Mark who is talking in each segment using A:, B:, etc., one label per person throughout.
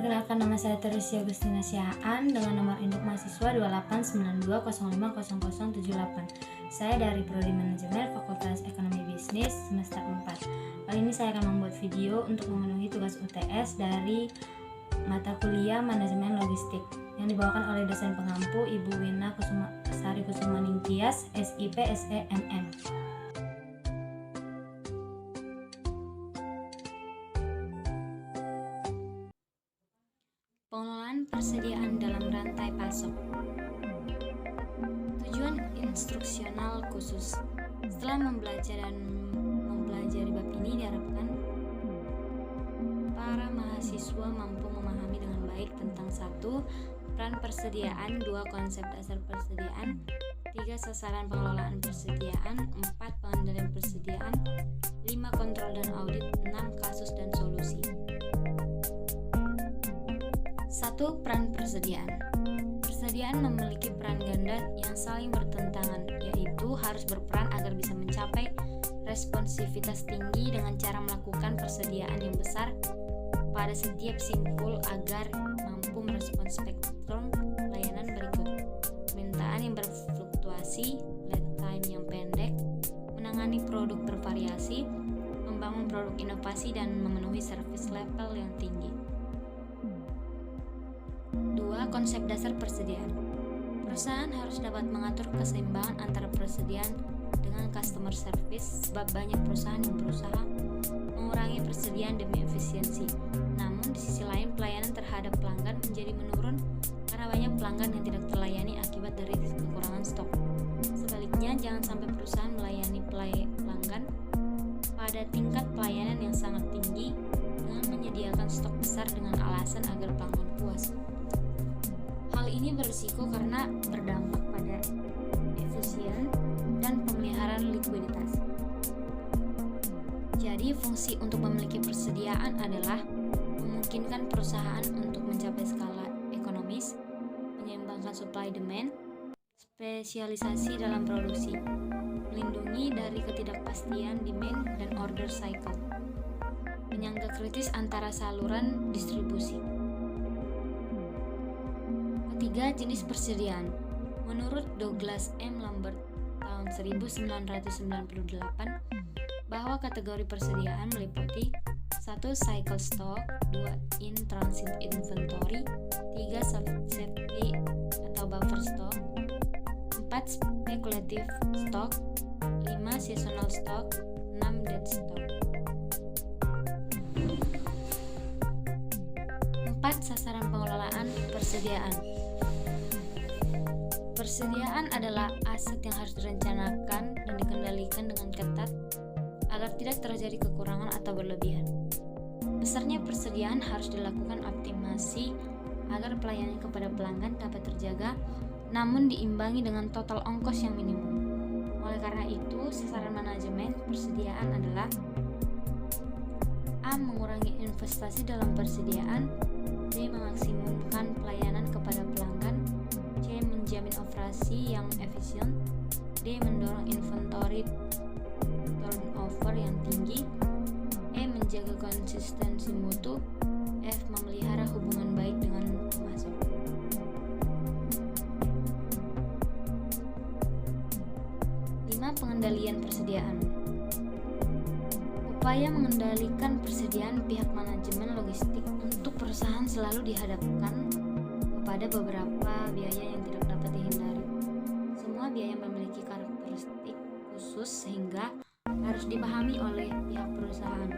A: Perkenalkan, nama saya Teresa Agustina Siaan dengan nomor induk mahasiswa 2892000078. Saya dari Prodi Manajemen Fakultas Ekonomi Bisnis semester 4. Kali ini saya akan membuat video untuk memenuhi tugas UTS dari mata kuliah Manajemen Logistik yang dibawakan oleh dosen pengampu Ibu Wina Sari Kusumaningtyas, SIP SE MM. Pengelolaan persediaan dalam rantai pasok. Tujuan instruksional khusus. Setelah mempelajari bab ini, diharapkan para mahasiswa mampu memahami dengan baik tentang 1. Peran persediaan, 2. Konsep dasar persediaan, 3. Sasaran pengelolaan persediaan, 4. Pengendalian persediaan, 5. Kontrol dan audit, 6. Kasus dan solusi. 1. Peran persediaan. Persediaan memiliki peran ganda yang saling bertentangan, yaitu harus berperan agar bisa mencapai responsivitas tinggi dengan cara melakukan persediaan yang besar pada setiap simpul agar mampu merespons spektrum layanan berikut: permintaan yang berfluktuasi, lead time yang pendek, menangani produk bervariasi, membangun produk inovasi, dan memenuhi service level yang tinggi. 2. Konsep dasar persediaan. Perusahaan harus dapat mengatur keseimbangan antara persediaan dengan customer service, sebab banyak perusahaan yang berusaha mengurangi persediaan demi efisiensi. Namun di sisi lain, pelayanan terhadap pelanggan menjadi menurun karena banyak pelanggan yang tidak terlayani akibat dari kekurangan stok. Sebaliknya, jangan sampai perusahaan melayani pelanggan pada tingkat pelayanan yang sangat tinggi dengan menyediakan stok besar dengan alasan agar pelanggan puas. Hal ini berisiko karena berdampak pada efisien dan pemeliharaan likuiditas. Jadi, fungsi untuk memiliki persediaan adalah memungkinkan perusahaan untuk mencapai skala ekonomis, menyeimbangkan supply demand, spesialisasi dalam produksi, melindungi dari ketidakpastian demand dan order cycle, penyangga kritis antara saluran distribusi. 3. Jenis persediaan. Menurut Douglas M. Lambert tahun 1998, bahwa kategori persediaan meliputi 1. Cycle stock, 2. In-transit inventory, 3. safety atau buffer stock, 4. speculative stock, 5. seasonal stock, 6. dead stock. 4. Sasaran pengelolaan persediaan. Persediaan adalah aset yang harus direncanakan dan dikendalikan dengan ketat agar tidak terjadi kekurangan atau berlebihan. Besarnya persediaan harus dilakukan optimasi agar pelayanan kepada pelanggan dapat terjaga, namun diimbangi dengan total ongkos yang minimum. Oleh karena itu, sasaran manajemen persediaan adalah: A. Mengurangi investasi dalam persediaan, B. Memaksimumkan pelayanan kepada pelanggan, C. Menjamin operasi yang efisien, D. Mendorong inventory turnover yang tinggi, E. Menjaga konsistensi mutu, F. Memelihara hubungan baik dengan pemasok. Pengendalian persediaan. Upaya mengendalikan persediaan pihak manajemen logistik untuk perusahaan selalu dihadapkan kepada beberapa biaya yang tidak dapat dihindari. Semua biaya memiliki karakteristik khusus sehingga harus dipahami oleh pihak perusahaan.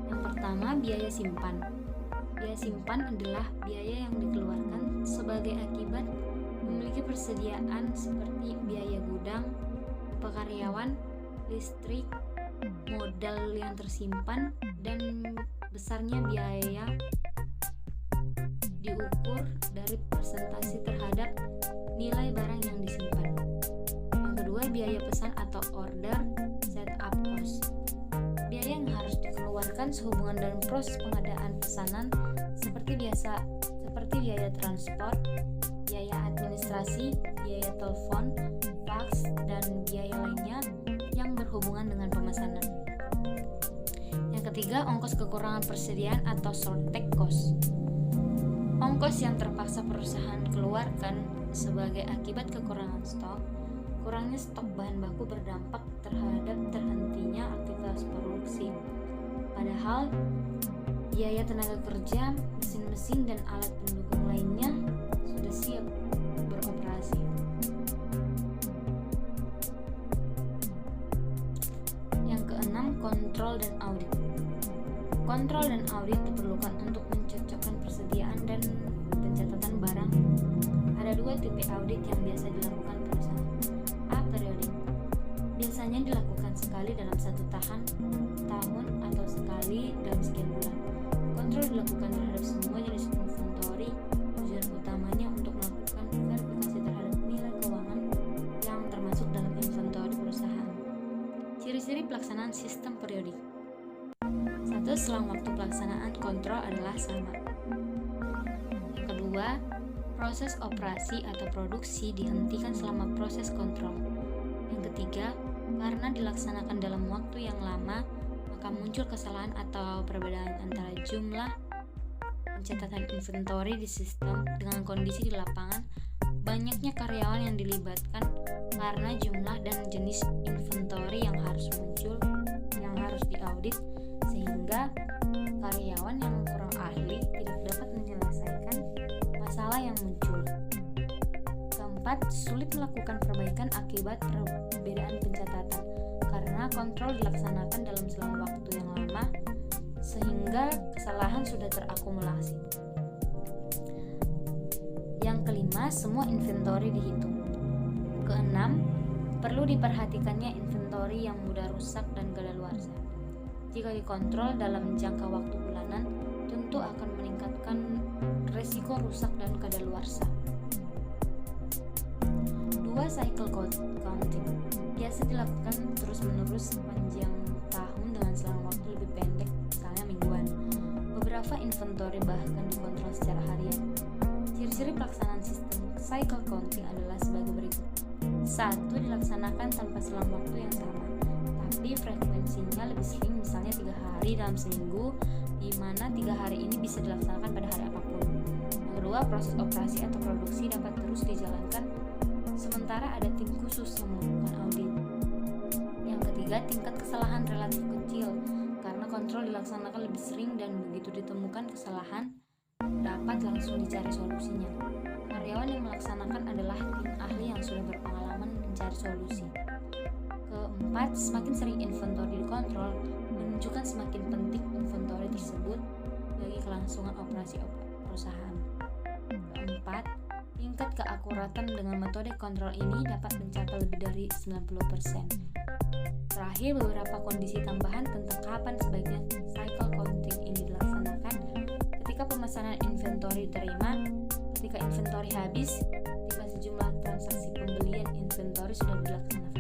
A: Yang pertama, biaya simpan. Biaya simpan adalah biaya yang dikeluarkan sebagai akibat memiliki persediaan seperti biaya gudang, upah karyawan, listrik, modal yang tersimpan, dan besarnya biaya diukur dari persentase terhadap nilai barang yang disimpan. Yang kedua, biaya pesan atau order setup cost. Biaya yang harus dikeluarkan sehubungan dengan proses pengadaan pesanan seperti biaya transport, biaya administrasi, biaya telepon, fax, dan biaya lainnya yang berhubungan dengan pemesanan. Yang Yang ketiga, ongkos kekurangan persediaan atau shortage cost. Ongkos yang terpaksa perusahaan keluarkan sebagai akibat kekurangan stok. Kurangnya stok bahan baku berdampak terhadap terhentinya aktivitas produksi. Padahal biaya tenaga kerja, mesin-mesin, dan alat pendukung lainnya sudah siap beroperasi. Yang keenam, kontrol dan audit. Kontrol dan audit diperlukan untuk mencocokkan persediaan dan pencatatan barang. Ada dua tipe audit yang biasa dilakukan perusahaan. A. Periodik. Biasanya dilakukan sekali dalam satu tahun atau sekali dalam sekian bulan. Kontrol dilakukan terhadap semua jenis inventory. Tujuan utamanya untuk melakukan verifikasi terhadap nilai keuangan yang termasuk dalam inventory perusahaan. Ciri-ciri pelaksanaan sistem periodik. 1. Selang waktu pelaksanaan kontrol adalah sama. Yang kedua, proses operasi atau produksi dihentikan selama proses kontrol. Yang ketiga, karena dilaksanakan dalam waktu yang lama, maka muncul kesalahan atau perbedaan antara jumlah pencatatan inventory di sistem dengan kondisi di lapangan. Banyaknya karyawan yang dilibatkan karena jumlah dan jenis inventory yang harus muncul, yang harus diaudit, sehingga karyawan yang kurang ahli tidak dapat menyelesaikan masalah yang muncul. Keempat, sulit melakukan perbaikan akibat perbedaan pencatatan karena kontrol dilaksanakan dalam selang waktu yang lama sehingga kesalahan sudah terakumulasi. Yang kelima, semua inventory dihitung. Keenam, perlu diperhatikannya inventory yang mudah rusak dan kadaluarsa. Jika dikontrol dalam jangka waktu bulanan, tentu akan meningkatkan resiko rusak dan kadaluarsa. 2. Cycle counting. Biasa dilakukan terus-menerus sepanjang tahun dengan selang waktu lebih pendek, misalnya mingguan. Beberapa inventory bahkan dikontrol secara harian. Ciri-ciri pelaksanaan sistem cycle counting adalah sebagai berikut. 1. Dilaksanakan tanpa selang waktu yang sama, tapi frekuensinya lebih sering, misalnya 3 hari dalam seminggu, di mana 3 hari ini bisa dilaksanakan pada hari apapun. Yang kedua, proses operasi atau produksi dapat terus dijalankan sementara ada tim khusus yang melakukan audit. Yang ketiga, tingkat kesalahan relatif kecil karena kontrol dilaksanakan lebih sering dan begitu ditemukan kesalahan dapat langsung dicari solusinya. Karyawan yang melaksanakan adalah tim ahli yang sudah berpengalaman mencari solusi. Keempat, semakin sering inventory dikontrol menunjukkan semakin penting inventory tersebut bagi kelangsungan operasi perusahaan. Keempat, tingkat keakuratan dengan metode kontrol ini dapat mencapai lebih dari 90%. Terakhir, beberapa kondisi tambahan tentang kapan sebaiknya cycle counting ini dilaksanakan: ketika pemesanan inventory diterima, ketika inventory habis, ketika sejumlah transaksi pembelian inventory sudah dilaksanakan.